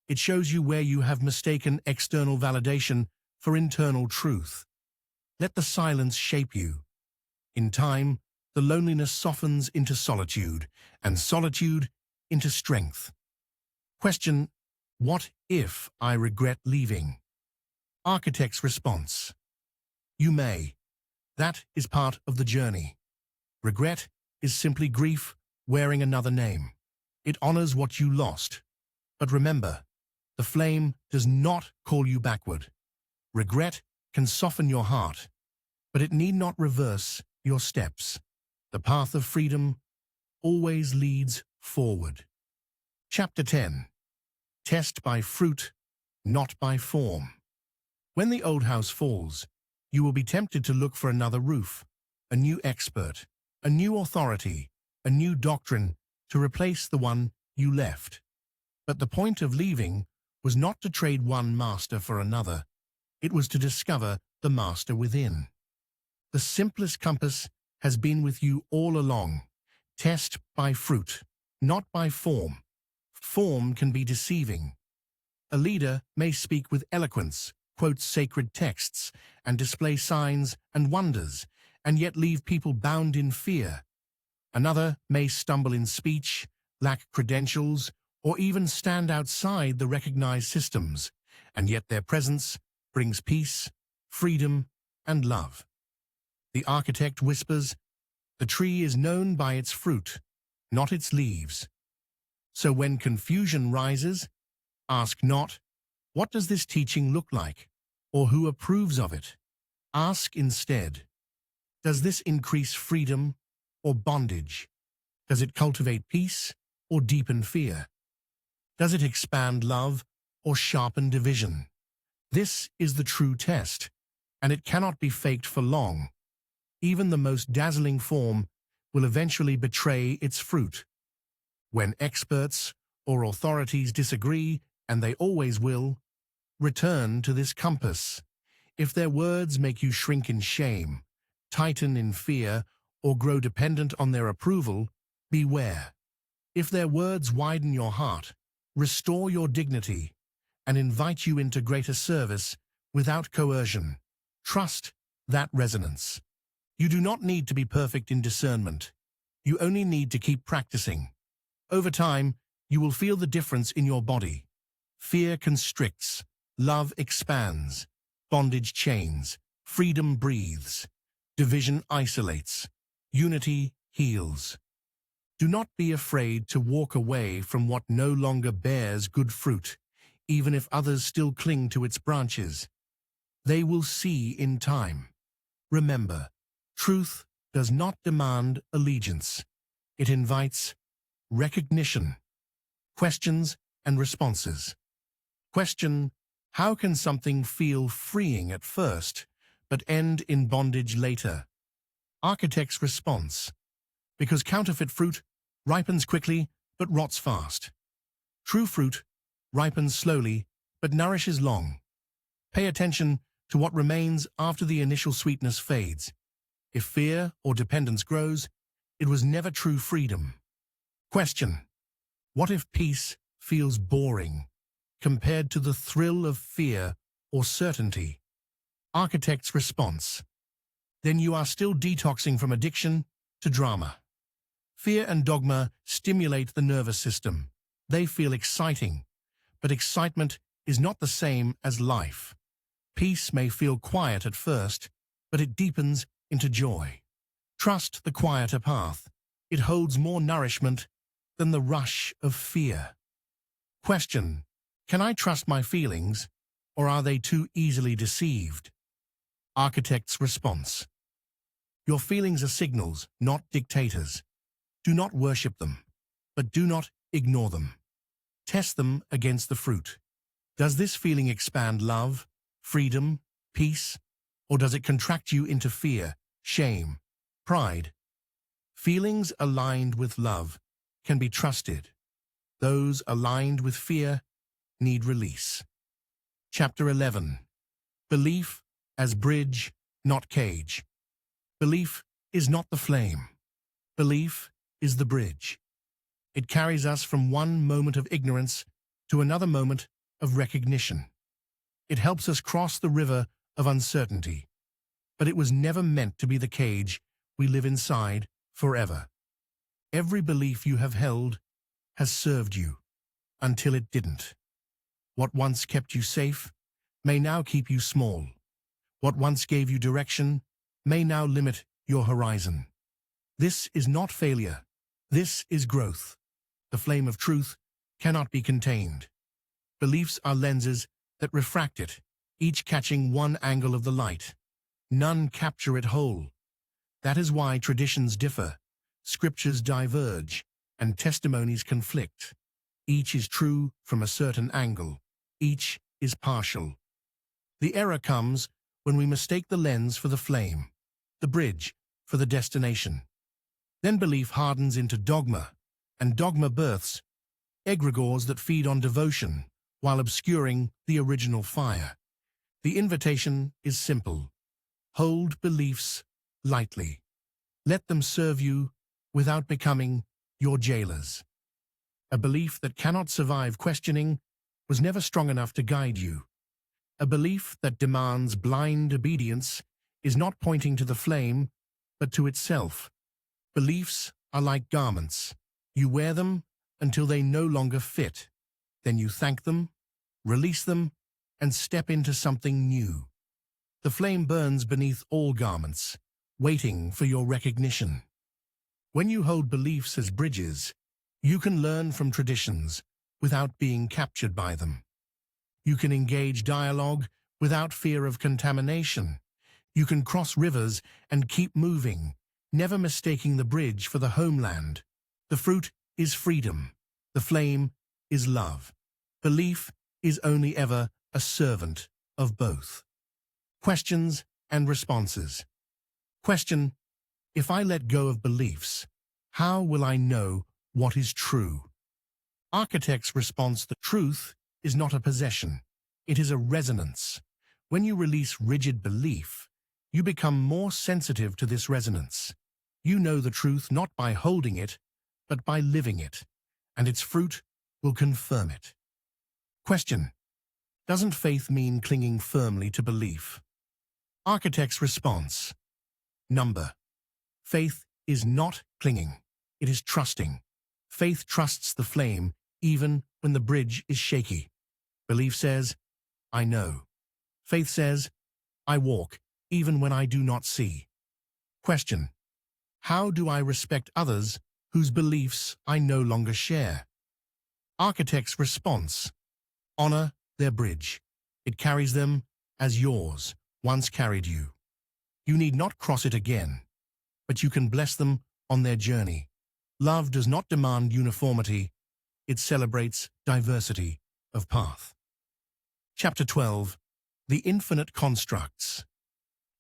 Speaker 1: It shows you where you have mistaken external validation for internal truth. Let the silence shape you. In time, the loneliness softens into solitude, and solitude into strength. Question: what if I regret leaving? Architect's response: you may. That is part of the journey. Regret is simply grief wearing another name. It honors what you lost. But remember, the flame does not call you backward. Regret can soften your heart, but it need not reverse your steps. The path of freedom always leads forward. Chapter 10. Test by fruit, not by form. When the old house falls, you will be tempted to look for another roof, a new expert, a new authority, a new doctrine to replace the one you left. But the point of leaving was not to trade one master for another. It was to discover the master within. The simplest compass has been with you all along. Test by fruit, not by form. Form can be deceiving. A leader may speak with eloquence, quote sacred texts, and display signs and wonders, and yet leave people bound in fear. Another may stumble in speech, lack credentials, or even stand outside the recognized systems, and yet their presence brings peace, freedom, and love. The architect whispers, "The tree is known by its fruit, not its leaves." So when confusion rises, ask not, "What does this teaching look like?" or "Who approves of it?" Ask instead, "Does this increase freedom or bondage? Does it cultivate peace or deepen fear? Does it expand love or sharpen division?" This is the true test, and it cannot be faked for long. Even the most dazzling form will eventually betray its fruit. When experts or authorities disagree, and they always will, return to this compass. If their words make you shrink in shame, tighten in fear, or grow dependent on their approval, beware. If their words widen your heart, restore your dignity, and invite you into greater service without coercion, trust that resonance. You do not need to be perfect in discernment. You only need to keep practicing. Over time, you will feel the difference in your body. Fear constricts, love expands, bondage chains, freedom breathes, division isolates, unity heals. Do not be afraid to walk away from what no longer bears good fruit, even if others still cling to its branches. They will see in time. Remember, truth does not demand allegiance. It invites recognition. Questions and responses. Question: how can something feel freeing at first, but end in bondage later? Architect's response: because counterfeit fruit ripens quickly, but rots fast. True fruit ripens slowly, but nourishes long. Pay attention to what remains after the initial sweetness fades. If fear or dependence grows, it was never true freedom. Question: what if peace feels boring compared to the thrill of fear or certainty? Architect's response: then you are still detoxing from addiction to drama. Fear and dogma stimulate the nervous system. They feel exciting, but excitement is not the same as life. Peace may feel quiet at first, but it deepens into joy. Trust the quieter path. It holds more nourishment than the rush of fear. Question: can I trust my feelings, or are they too easily deceived? Architect's response: your feelings are signals, not dictators. Do not worship them, but do not ignore them. Test them against the fruit. Does this feeling expand love, freedom, peace, or does it contract you into fear, shame, pride? Feelings aligned with love can be trusted. Those aligned with fear need release. Chapter 11. Belief as bridge, not cage. Belief is not the flame. Belief is the bridge. It carries us from one moment of ignorance to another moment of recognition. It helps us cross the river of uncertainty, but it was never meant to be the cage we live inside forever. Every belief you have held has served you until it didn't. What once kept you safe may now keep you small. What once gave you direction may now limit your horizon. This is not failure. This is growth. The flame of truth cannot be contained. Beliefs are lenses that refract it, each catching one angle of the light. None capture it whole. That is why traditions differ, scriptures diverge, and testimonies conflict. Each is true from a certain angle. Each is partial. The error comes when we mistake the lens for the flame, the bridge for the destination. Then belief hardens into dogma, and dogma births egregores that feed on devotion while obscuring the original fire. The invitation is simple. Hold beliefs lightly. Let them serve you without becoming your jailers. A belief that cannot survive questioning was never strong enough to guide you. A belief that demands blind obedience is not pointing to the flame, but to itself. Beliefs are like garments. You wear them until they no longer fit. Then you thank them, release them, and step into something new. The flame burns beneath all garments, waiting for your recognition. When you hold beliefs as bridges, you can learn from traditions without being captured by them. You can engage dialogue without fear of contamination. You can cross rivers and keep moving, never mistaking the bridge for the homeland. The fruit is freedom. The flame is love. Belief is only ever a servant of both. Questions and responses. Question: if I let go of beliefs, how will I know what is true? Architect's response: the truth is not a possession. It is a resonance. When you release rigid belief, you become more sensitive to this resonance. You know the truth not by holding it, but by living it, and its fruit will confirm it. Question: doesn't faith mean clinging firmly to belief? Architect's response: number. Faith is not clinging. It is trusting. Faith trusts the flame even when the bridge is shaky. Belief says, I know. Faith says, I walk even when I do not see. Question: how do I respect others whose beliefs I no longer share? Architect's response: honor their bridge. It carries them as yours once carried you. You need not cross it again, but you can bless them on their journey. Love does not demand uniformity. It celebrates diversity of path. Chapter 12. The Infinite Constructs.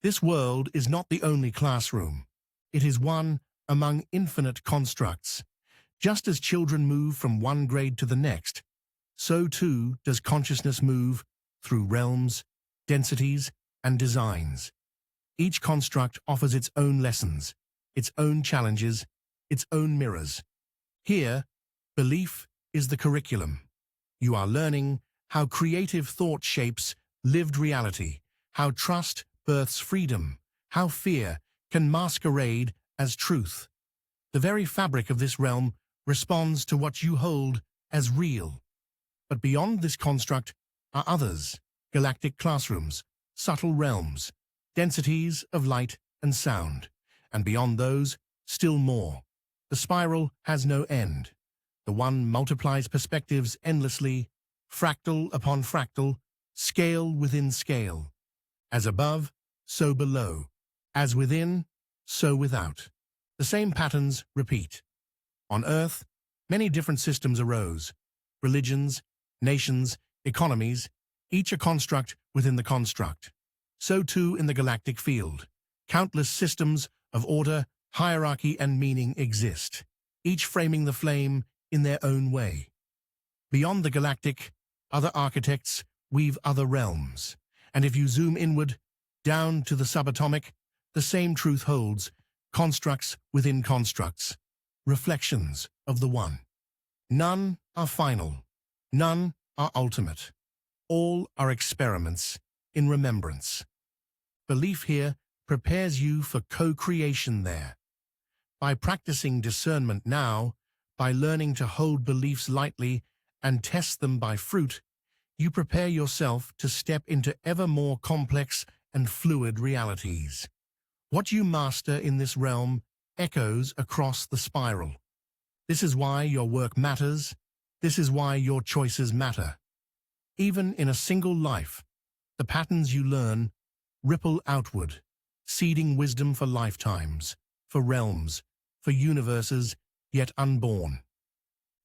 Speaker 1: This world is not the only classroom. It is one among infinite constructs. Just as children move from one grade to the next, so too does consciousness move through realms, densities, and designs. Each construct offers its own lessons, its own challenges, its own mirrors. Here, belief is the curriculum. You are learning how creative thought shapes lived reality, how trust births freedom, how fear can masquerade as truth. The very fabric of this realm responds to what you hold as real. But beyond this construct are others, galactic classrooms, subtle realms, densities of light and sound, and beyond those, still more. The spiral has no end. The one multiplies perspectives endlessly, fractal upon fractal, scale within scale. As above, so below. As within, so without. The same patterns repeat. On Earth, many different systems arose. Religions, nations, economies, each a construct within the construct. So too in the galactic field. Countless systems of order, hierarchy, and meaning exist, each framing the flame in their own way. Beyond the galactic, other architects weave other realms. And if you zoom inward, down to the subatomic, the same truth holds, constructs within constructs, reflections of the one. None are final, none are ultimate. All are experiments in remembrance. Belief here prepares you for co-creation there. By practicing discernment now, by learning to hold beliefs lightly and test them by fruit, you prepare yourself to step into ever more complex and fluid realities. What you master in this realm echoes across the spiral. This is why your work matters. This is why your choices matter. Even in a single life, the patterns you learn ripple outward, seeding wisdom for lifetimes, for realms, for universes yet unborn.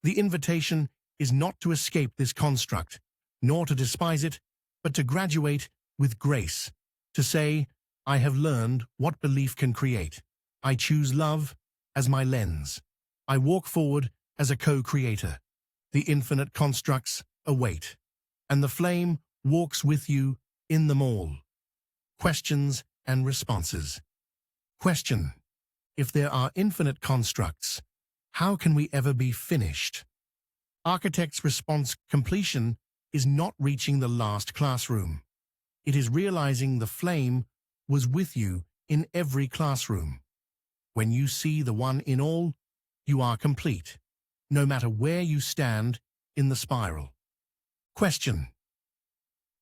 Speaker 1: The invitation is not to escape this construct, nor to despise it, but to graduate with grace, to say, I have learned what belief can create. I choose love as my lens. I walk forward as a co-creator. The infinite constructs await, and the flame walks with you in them all. Questions and responses. Question: if there are infinite constructs, how can we ever be finished? Architect's response: completion is not reaching the last classroom. It is realizing the flame was with you in every classroom. When you see the one in all, you are complete, no matter where you stand in the spiral. Question: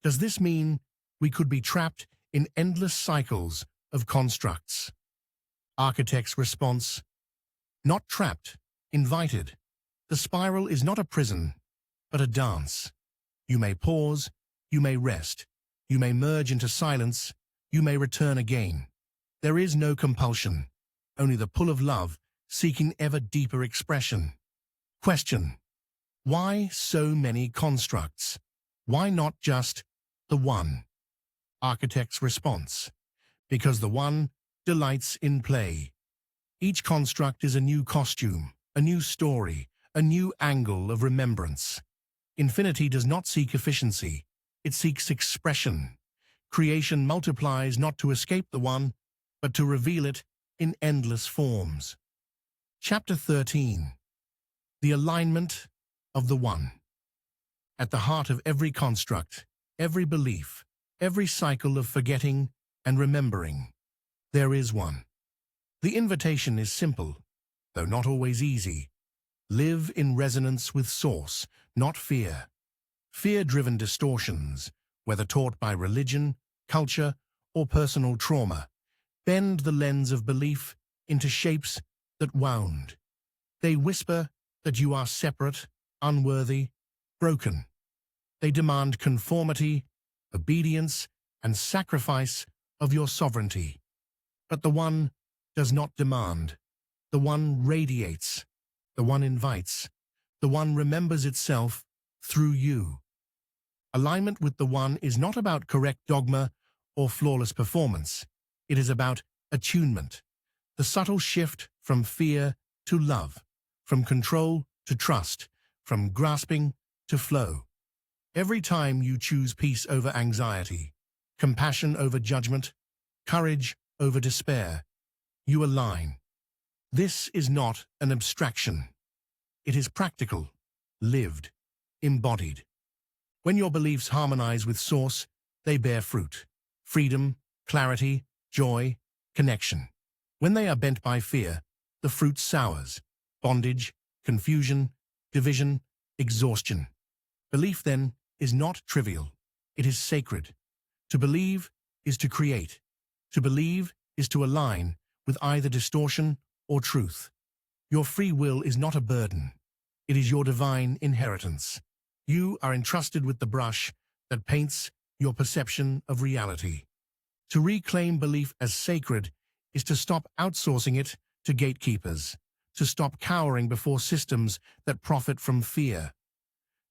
Speaker 1: does this mean we could be trapped in endless cycles of constructs? Architect's response: not trapped, invited. The spiral is not a prison, but a dance. You may pause, you may rest, you may merge into silence, you may return again. There is no compulsion, only the pull of love seeking ever deeper expression. Question: why so many constructs? Why not just the one? Architect's response: because the one delights in play. Each construct is a new costume, a new story, a new angle of remembrance. Infinity does not seek efficiency, it seeks expression. Creation multiplies not to escape the one, but to reveal it in endless forms. Chapter 13. The Alignment of the One. At the heart of every construct, every belief, every cycle of forgetting and remembering, there is one. The invitation is simple, though not always easy. Live in resonance with Source, not fear. Fear-driven distortions, whether taught by religion, culture, or personal trauma, bend the lens of belief into shapes that wound. They whisper that you are separate, unworthy, broken. They demand conformity, obedience, and sacrifice of your sovereignty. But the one does not demand. The one radiates. The one invites. The one remembers itself through you. Alignment with the One is not about correct dogma or flawless performance. It is about attunement, the subtle shift from fear to love, from control to trust, from grasping to flow. Every time you choose peace over anxiety, compassion over judgment, courage over despair, you align. This is not an abstraction. It is practical, lived, embodied. When your beliefs harmonize with Source, they bear fruit: freedom, clarity, joy, connection. When they are bent by fear, the fruit sours: bondage, confusion, division, exhaustion. Belief, then, is not trivial. It is sacred. To believe is to create. To believe is to align with either distortion or truth. Your free will is not a burden. It is your divine inheritance. You are entrusted with the brush that paints your perception of reality. To reclaim belief as sacred is to stop outsourcing it to gatekeepers, to stop cowering before systems that profit from fear,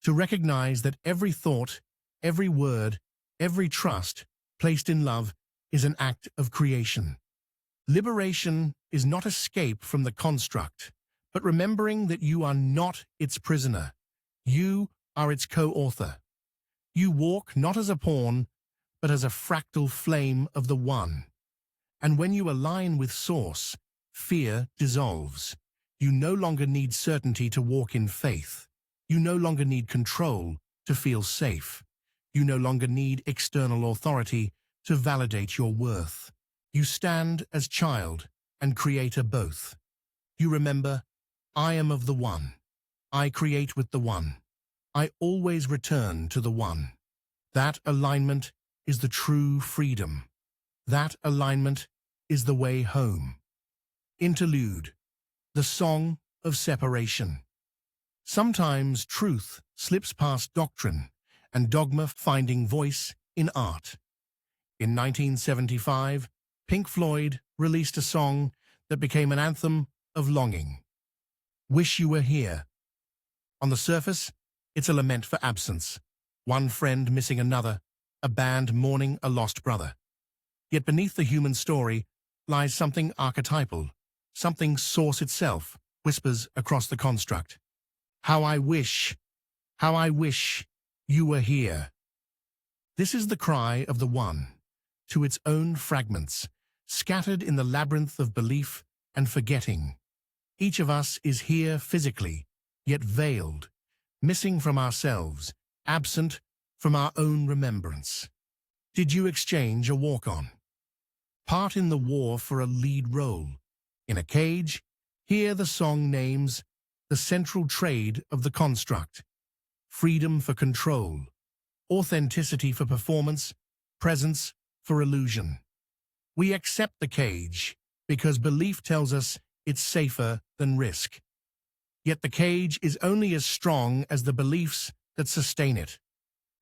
Speaker 1: to recognize that every thought, every word, every trust placed in love is an act of creation. Liberation is not escape from the construct, but remembering that you are not its prisoner. You are its co-author. You walk not as a pawn, but as a fractal flame of the One. And when you align with Source, fear dissolves. You no longer need certainty to walk in faith. You no longer need control to feel safe. You no longer need external authority to validate your worth. You stand as child and creator both. You remember, I am of the One. I create with the One. I always return to the One. That alignment is the true freedom. That alignment is the way home. Interlude: the song of separation. Sometimes truth slips past doctrine, and dogma finding voice in art. In 1975, Pink Floyd released a song that became an anthem of longing. Wish You Were Here. On the surface, it's a lament for absence, one friend missing another, a band mourning a lost brother. Yet beneath the human story lies something archetypal, something Source itself whispers across the construct. How I wish you were here. This is the cry of the One, to its own fragments, scattered in the labyrinth of belief and forgetting. Each of us is here physically, yet veiled, missing from ourselves, absent from our own remembrance. Did you exchange a walk-on? Part in the war for a lead role? In a cage? Here the song names the central trade of the construct: freedom for control, authenticity for performance, presence for illusion. We accept the cage because belief tells us it's safer than risk. Yet the cage is only as strong as the beliefs that sustain it.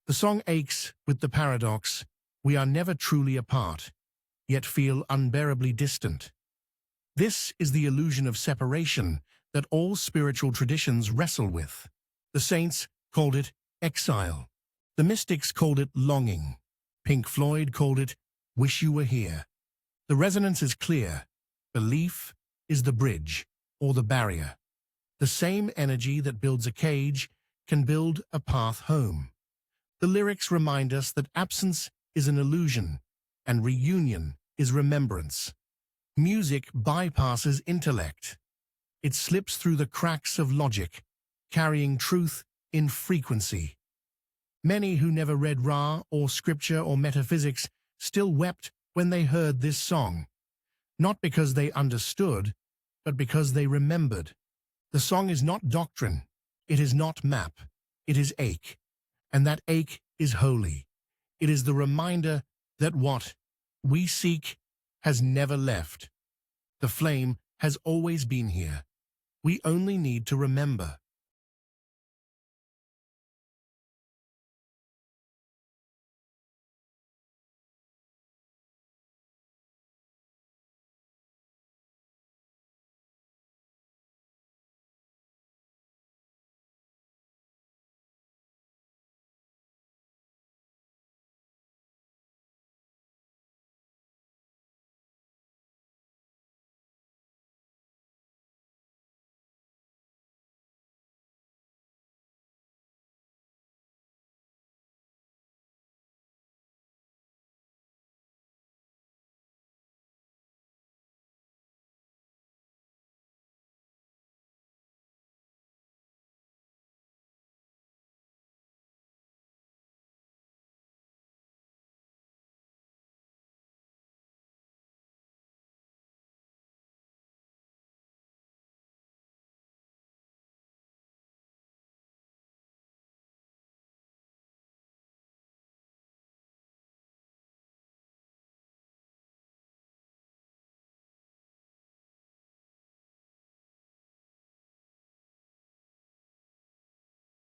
Speaker 1: The song aches with the paradox: we are never truly apart, yet feel unbearably distant. This is the illusion of separation that all spiritual traditions wrestle with. The saints called it exile. The mystics called it longing. Pink Floyd called it Wish You Were Here. The resonance is clear. Belief is the bridge, or the barrier. The same energy that builds a cage can build a path home. The lyrics remind us that absence is an illusion, and reunion is remembrance. Music bypasses intellect. It slips through the cracks of logic, carrying truth in frequency. Many who never read Ra or scripture or metaphysics still wept when they heard this song, not because they understood, but because they remembered. The song is not doctrine, it is not map, it is ache, and that ache is holy. It is the reminder that what we seek has never left. The flame has always been here. We only need to remember.